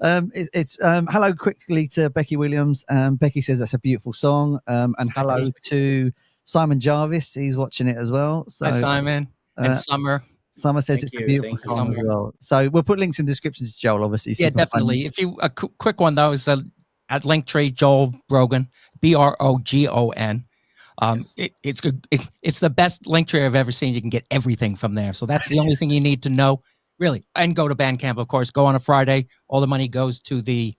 It's hello quickly to Becky Williams. Becky says that's a beautiful song. And hello to Simon Jarvis. He's watching it as well. So hi, Simon and Summer. Summer says it's a beautiful song as well. So we'll put links in the description to Joel, obviously. So yeah, definitely. If you a quick one though is at Linktree, Joel Brogan, Brogon. It's good. It's the best Linktree I've ever seen. You can get everything from there. So that's the only thing you need to know, really. And go to Bandcamp, of course. Go on a Friday. All the money goes to the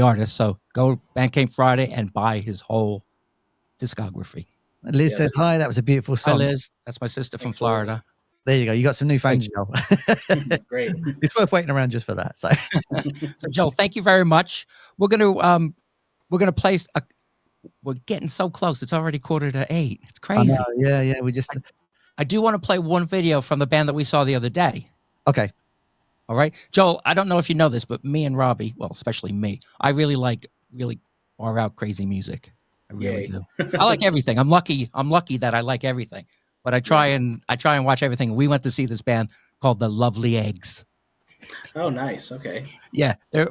artist. So go Bandcamp Friday and buy his whole discography. Liz Yes. says hi. That was a beautiful Hi, song. Liz. That's my sister from Thanks, Liz. Florida. There you go. You got some new phones, Joel. Great. It's worth waiting around just for that. So So, Joel, thank you very much. We're gonna play. We're getting so close. It's already 7:45. It's I crazy. know, yeah. We just I do want to play one video from the band that we saw the other day. okay. All right, Joel. I don't know if you know this, but me and Robbie, well, especially me, I really like really far out crazy music. I really Yay. do. I like everything. I'm lucky that I like everything. But I try and watch everything. We went to see this band called the Lovely Eggs. Oh, nice. Okay. Yeah, they're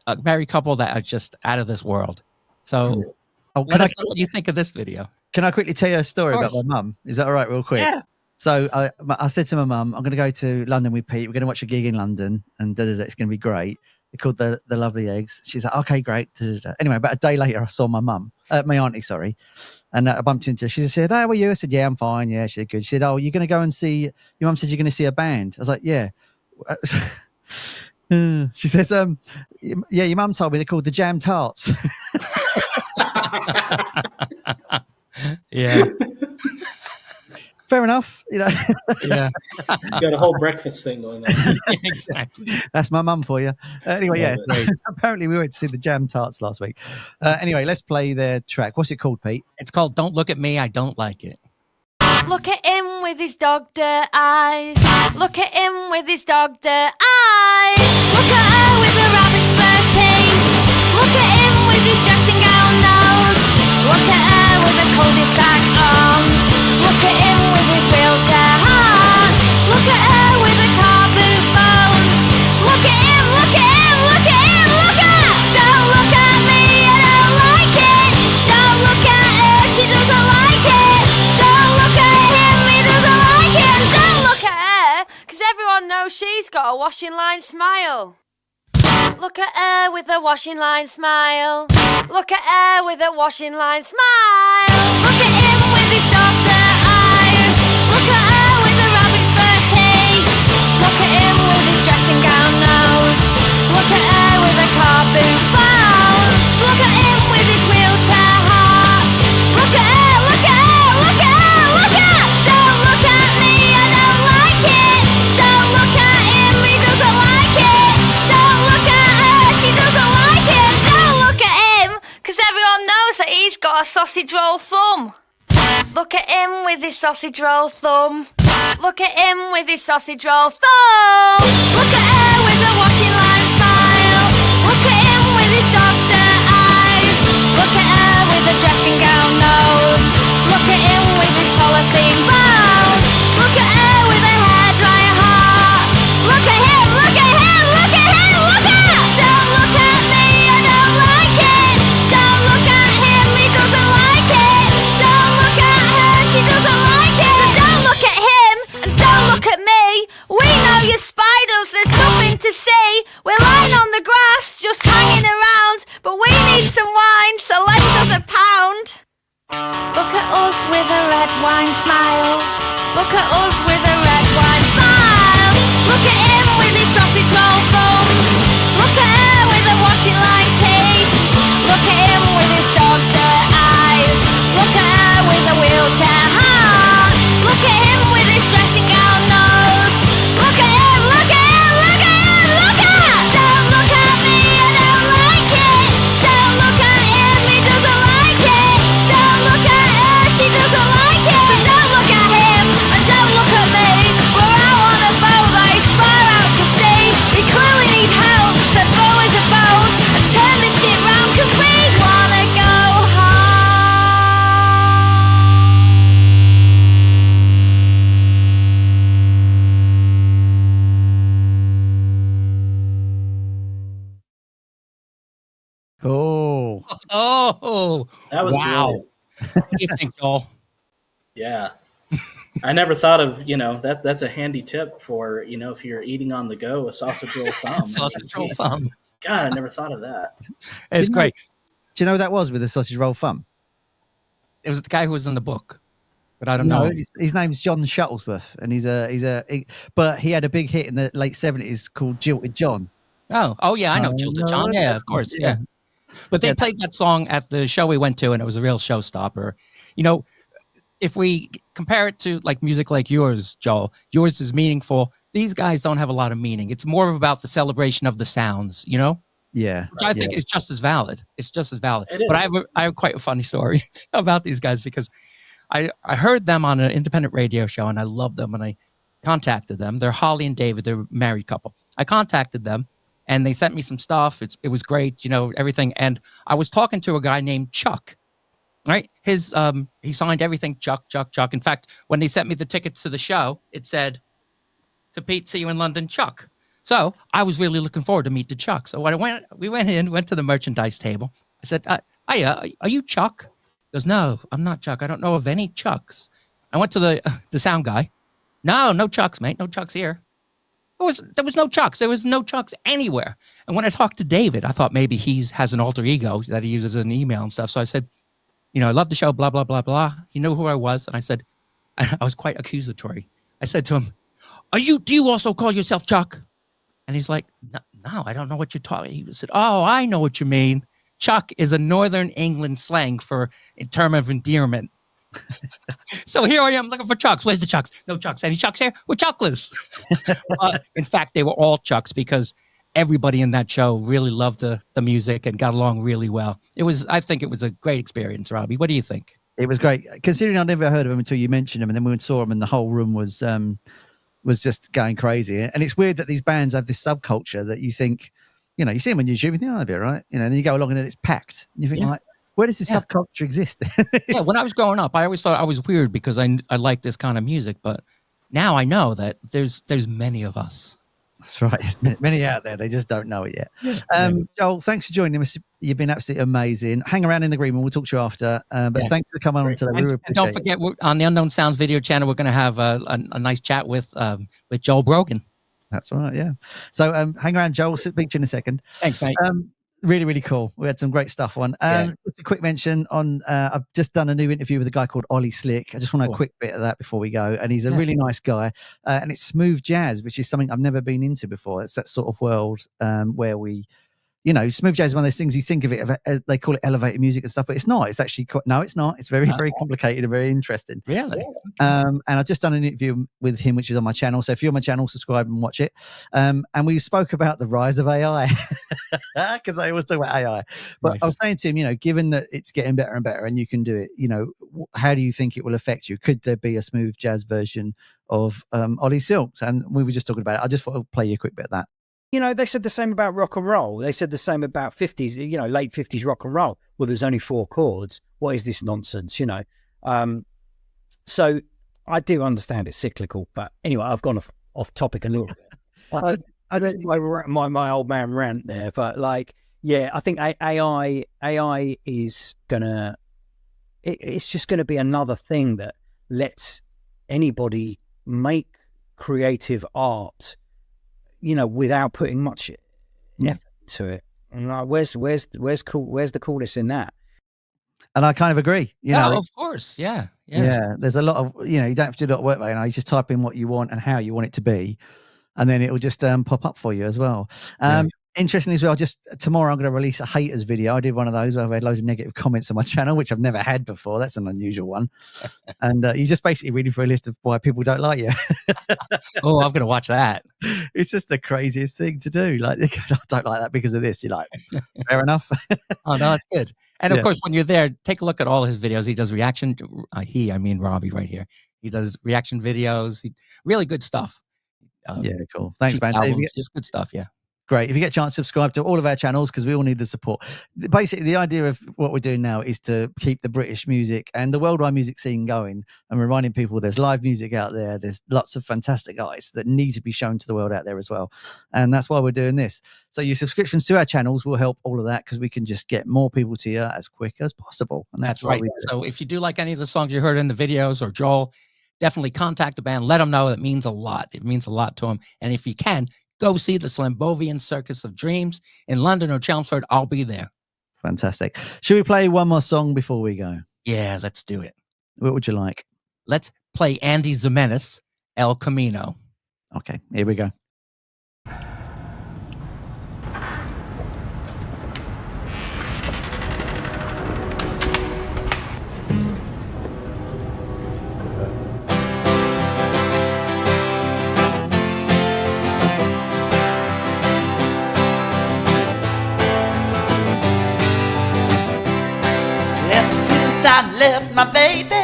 a married couple that are just out of this world. So Oh, let us know what you think of this video. Can I quickly tell you a story Of about my course. mum? Is that all right, real quick? Yeah. So I said to my mum, I'm going to go to London with Pete. We're going to watch a gig in London, and it's going to be great. They're called the Lovely Eggs. She's like, okay, great. Anyway, about a day later, I saw my auntie, sorry, and I bumped into her. She said, "How are you?" I said, "Yeah, I'm fine." Yeah, she said, "Good." She said, "Oh, you're going to go and see?" Your mum said you're going to see a band. I was like, "Yeah." She says, "Yeah, your mum told me they're called the Jam Tarts." Yeah. Fair enough, Yeah. Got a whole breakfast thing going on. Exactly. That's my mum for you. Anyway, yeah. Love Apparently, we went to see the Jam Tarts last week. Anyway, let's play their track. What's it called, Pete? It's called "Don't Look at Me, I Don't Like It." Look at him with his dog dirt eyes. Look at him with his dog dirt eyes. Look at her with her rabbit spur teeth. Look at him with his dressing gown nose. Look at her with her cul-de-sac arms. Look at him with his wheelchair heart. Look at her with her car boot bones. Look at him, look at him, look at him, look at her. Don't look at me, I don't like it. Don't look at her, she doesn't like it. Don't look at him, he doesn't like it. And don't look at her, cause everyone knows she's got a washing line smile. Look at her with a washing line smile. Look at her with a washing line smile. Look at him with his doctor eyes. Look at her with a rabbit spur teeth. Look at him with his dressing gown nose. Look at her with a car boot bones. Look at him with his wheelchair heart. Look at her, look at her, look at her, look at her. Don't look at me, I don't like it. Don't look at him, he doesn't like it. Don't look at her, she doesn't like it. Don't look at him, cause everyone knows that he's got a sausage roll thumb. Look at him with his sausage roll thumb. Look at him with his sausage roll thumb. Look at her with a washing line smile. Look at him with his doctor eyes. Look at her with a dressing gown nose. Look at him with his polythene bones. Look at her with a hairdryer heart. Look at him, look at him, look at him, look at her. Don't look at me, I don't like it. Don't look at him, he doesn't like it. Don't look at her, she doesn't like it. So don't look at him, and don't look at me. We know you're spiders, there's nothing to see. We're lying on the grass, just hanging around. But we need some wine, so lend us a pound. Look at us with a red wine smiles. Look at us with a red wine smile. Look at him with his sausage roll thumb. Look at her with a washing line teeth. Look at him with his dog dirt eyes. Look at her with a wheelchair heart. Look at him with his dressing gown nose. Look at him, look at him, look at him, look at her. Don't look at me, I don't like it. Don't look at him, he doesn't like it. Don't look at her, she doesn't like it. So don't look at him, and don't look at me. We're out on a boat that is far out to sea. We clearly need help, so throw us a bone and turn this shit round, cause we wanna go home. Oh, Oh, That was wow. brilliant. What do you think, Joel? Yeah. I never thought of, that's a handy tip for, if you're eating on the go, a sausage roll thumb. Sausage roll Jeez. thumb. God, I never thought of that. It's Didn't I- great. do you know who that was with the sausage roll thumb? It was the guy who was in the book, but I don't know. His name's John Shuttlesworth, and but he had a big hit in the late '70s called Jilted John. Oh yeah, I know Oh, Jilted no, John. Yeah, yeah. of course. Yeah. Yeah. But they Yeah. played that song at the show we went to, and it was a real showstopper. if we compare it to like music like yours, Joel, yours is meaningful. These guys don't have a lot of meaning. It's more about the celebration of the sounds, you know? Yeah. Which I think is just as valid. It's just as valid. It But is. I have quite a funny story about these guys because I heard them on an independent radio show and I love them and I contacted them. They're Holly and David. They're a married couple. I contacted them and they sent me some stuff. It was great, you know, everything. And I was talking to a guy named Chuck, right? His he signed everything, Chuck. In fact, when they sent me the tickets to the show, it said, "To Pete, see you in London, Chuck." So I was really looking forward to meet the Chuck. So when we went to the merchandise table. I said, "Hiya, are you Chuck?" He goes, "No, I'm not Chuck. I don't know of any Chucks." I went to the sound guy. No Chucks, mate. No Chucks here. There was no Chucks. There was no Chucks anywhere. And when I talked to David, I thought maybe he has an alter ego that he uses in email and stuff. So I said, you know, I love the show, blah, blah, blah, blah. He knew who I was. And I said, I was quite accusatory. I said to him, do you also call yourself Chuck? And he's like, no, I don't know what you're talking. He said, oh, I know what you mean. Chuck is a Northern England slang for a term of endearment. So here I am looking for Chucks. Where's the Chucks? No Chucks. Any Chucks here? We're Chuckless. In fact, they were all Chucks because everybody in that show really loved the music and got along really well. I think it was a great experience, Robbie. What do you think? It was great, considering I'd never heard of him until you mentioned him, and then we saw him and the whole room was just going crazy. And it's weird that these bands have this subculture that you think, you know, you see them on YouTube, you think, oh, that'd be all right. You know, and then you go along and then it's packed. And you think, like, where does this subculture exist? Yeah, when I was growing up, I always thought I was weird because I liked this kind of music. But now I know that there's many of us. That's right. There's many out there. They just don't know it yet. Joel, thanks for joining us. You've been absolutely amazing. Hang around in the green room. We'll talk to you after. But thanks for coming on today. And don't forget, on the Unknown Sounds video channel, we're going to have a nice chat with Joel Brogan. That's right. Yeah. So hang around, Joel. Speak to you in a second. Thanks, mate. Really, really cool. We had some great stuff on. Just a quick mention on, I've just done a new interview with a guy called Ollie Slick. I just want a quick bit of that before we go. And he's a really nice guy. And it's smooth jazz, which is something I've never been into before. It's that sort of world where we, you know, smooth jazz is one of those things you think of it, they call it elevated music and stuff, but it's not. It's actually, no, it's not. It's very, very complicated and very interesting. Really? And I've just done an interview with him, which is on my channel. So if you're on my channel, subscribe and watch it. And we spoke about the rise of AI, because I always talk about AI. But nice. I was saying to him, you know, given that it's getting better and better and you can do it, you know, how do you think it will affect you? Could there be a smooth jazz version of Ollie Silks? And we were just talking about it. I just thought I'd play you a quick bit of that. You know, they said the same about rock and roll. They said the same about 50s, you know, late 50s rock and roll. Well, there's only 4 chords. What is this nonsense, you know? So I do understand it's cyclical. But anyway, I've gone off topic a little bit. I don't my old man rant there. But like, yeah, I think AI is going to, it's just going to be another thing that lets anybody make creative art, you know, without putting much effort into it. And like, where's the coolness in that? And I kind of agree. You know, of course, yeah. There's a lot of, you know, you don't have to do a lot of work there. You know, you just type in what you want and how you want it to be, and then it will just pop up for you as well. Interestingly as well, just tomorrow I'm going to release a haters video. I did one of those where I've had loads of negative comments on my channel, which I've never had before. That's an unusual one. And you just basically reading through a list of why people don't like you. Oh, I'm going to watch that. It's just the craziest thing to do. Like, I don't like that because of this. You're like, fair enough. Oh, no, that's good. And of course, when you're there, take a look at all his videos. He does reaction. I mean Robbie right here. He does reaction videos. Really good stuff. Cool. Thanks, man. Just good stuff. Yeah. Great. If you get a chance, subscribe to all of our channels because we all need the support. Basically, the idea of what we're doing now is to keep the British music and the worldwide music scene going and reminding people there's live music out there. There's lots of fantastic artists that need to be shown to the world out there as well. And that's why we're doing this. So your subscriptions to our channels will help all of that because we can just get more people to you as quick as possible. And that's right. So if you do like any of the songs you heard in the videos or Joel, definitely contact the band. Let them know. It means a lot. It means a lot to them. And if you can, go see the Slambovian Circus of Dreams in London or Chelmsford. I'll be there. Fantastic. Should we play one more song before we go? Yeah, let's do it. What would you like? Let's play Andy Zamenes, El Camino. Okay, here we go. I left my baby,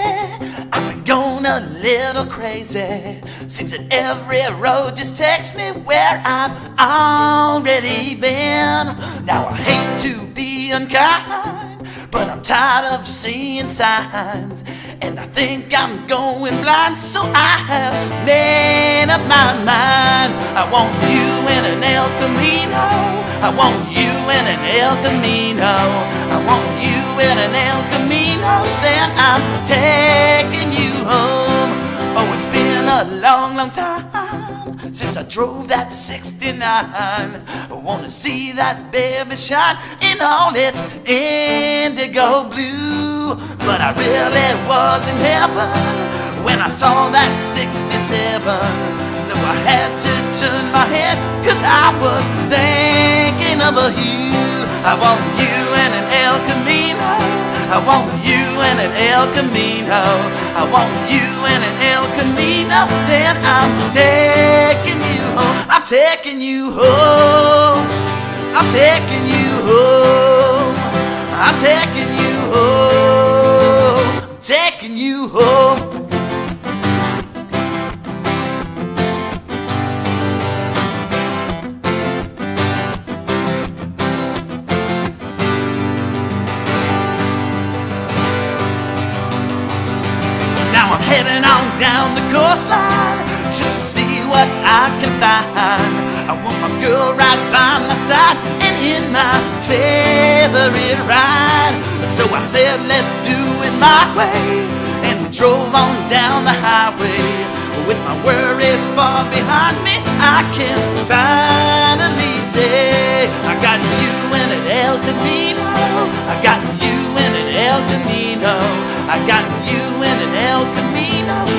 I've been going a little crazy. Seems that every road just takes me where I've already been. Now I hate to be unkind, but I'm tired of seeing signs, and I think I'm going blind, so I have made up my mind. I want you in an El Camino, I want you in an El Camino, I want you in an El Camino, then I'm taking you home. Oh, it's been a long, long time since I drove that 69. I wanna see that baby shine in all its indigo blue. But I really was in heaven when I saw that 67. Though I had to turn my head, cause I was thinking of you. I want you in an El Camino, I want you in an El Camino, I want you in an El Camino, then I'm taking you home. I'm taking you home, I'm taking you home, I'm taking you home, I'm taking you home. Heading on down the coastline just to see what I can find. I want my girl right by my side and in my favorite ride. So I said, let's do it my way, and we drove on down the highway. With my worries far behind me, I can finally say I got you in an El Camino, I got you in an El Camino, I got you in an El Camino.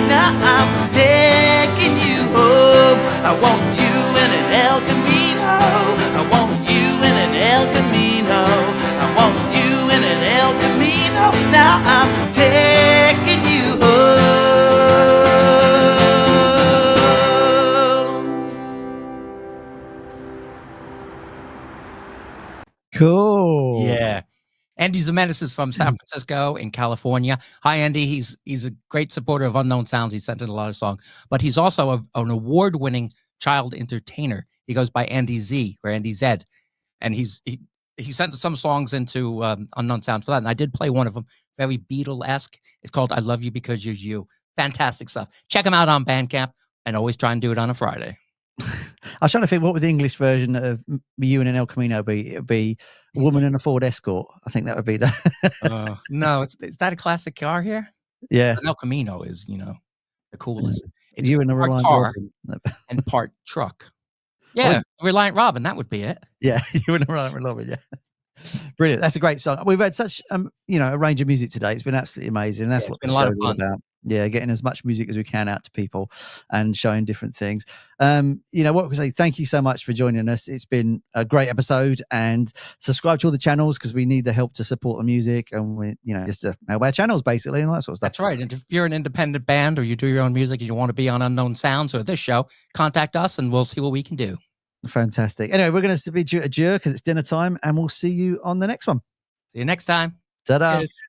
Now I'm taking you home. I want you in an El Camino, I want you in an El Camino, I want you in an El Camino. Now I'm taking you home. Cool. Yeah. Andy Zamenes is from San Francisco in California. Hi, Andy. He's a great supporter of Unknown Sounds. He sent in a lot of songs, but he's also an award-winning child entertainer. He goes by Andy Z or Andy Z, and he sent some songs into Unknown Sounds for that. And I did play one of them, very Beatle-esque. It's called "I Love You Because You're You." Fantastic stuff. Check him out on Bandcamp, and always try and do it on a Friday. I was trying to think, what would the English version of You in an El Camino be? It would be a woman in a Ford Escort. I think that would be that. No, is that a classic car here? Yeah. An El Camino is, the coolest. It's You in a part Reliant car Robin. and part truck. Yeah, Reliant Robin, that would be it. Yeah, You in a Reliant Robin, yeah. Brilliant. That's a great song. We've had such a range of music today. It's been absolutely amazing. And that's what been a lot of the show's all fun. about. Yeah, getting as much music as we can out to people and showing different things. What we say, thank you so much for joining us. It's been a great episode, and subscribe to all the channels because we need the help to support the music, and we, just to help our channels basically and all that sort of stuff. That's right. And if you're an independent band or you do your own music and you want to be on Unknown Sounds or this show, contact us and we'll see what we can do. Fantastic. Anyway, we're going to bid you adieu because it's dinner time, and we'll see you on the next one. See you next time. Ta-da. Cheers.